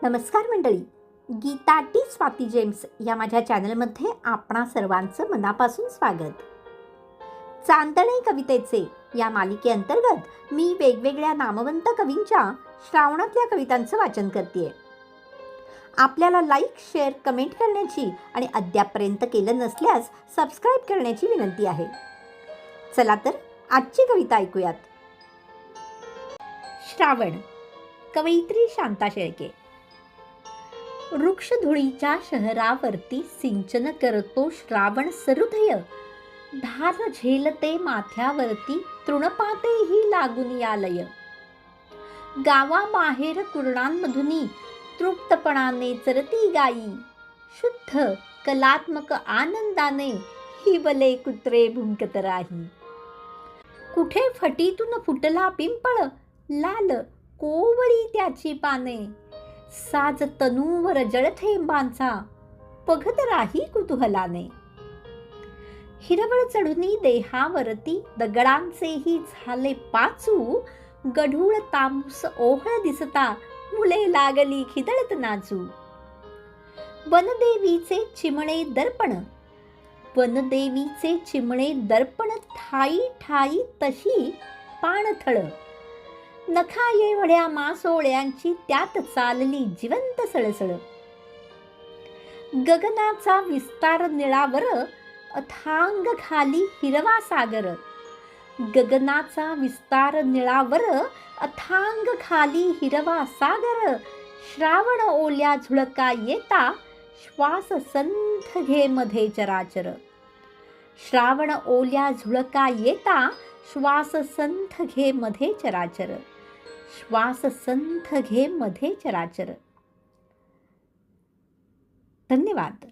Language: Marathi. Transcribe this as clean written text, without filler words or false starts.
नमस्कार मंडळी, गीता टी स्वाती जेम्स या माझ्या चॅनलमध्ये आपणा सर्वांचं मनापासून स्वागत. चांदणे कवितेचे या मालिकेअंतर्गत मी वेगवेगळ्या नामवंत कवींच्या श्रावणातल्या कवितांचं वाचन करते. आपल्याला लाईक, शेअर, कमेंट करण्याची आणि अद्यापपर्यंत केलं नसल्यास सबस्क्राईब करण्याची विनंती आहे. चला तर आजची कविता ऐकूयात. श्रावण, कवयित्री शांता शेळके. वृक्षधुळीच्या शहरावरती सिंचन करतो श्रावण सरुदय. धार झेलते माथ्यावरती तृणपातेही लागून यालय. गावाबाहेर कुरणांमधुनी तृप्तपणाने चरती गायी. शुद्ध कलात्मक आनंदाने हिवले कुत्रे भुंकत राही. कुठे फटीतून फुटला पिंपळ, लाल कोवळी त्याची पाने. साज तनूवर जळथेंबांचा बघत राही कुतूहलाने. हिरवळ चढुनी देहावरती दगडांचेही झाले पाचू. गढूळ तांबूस ओहळ दिसता मुले लागली खिदळत नाचू. वनदेवीचे चिमणे दर्पण, वनदेवीचे चिमणे दर्पण ठाई ठाई तशी पाणथळ. नखा एवढ्या मासोळ्यांची त्यात चालली जिवंत सळसळ. गगनाचा विस्तार निळावर अथांग खाली हिरवा सागर. गगनाचा विस्तार निळावर अथांग खाली हिरवा सागर. श्रावण ओल्या झुळका येता श्वास संथ घे मध्ये चराचर. श्रावण ओल्या झुळका येता श्वास संथ घे मध्ये चराचर. श्वास संथ घे मध्ये चराचर. धन्यवाद.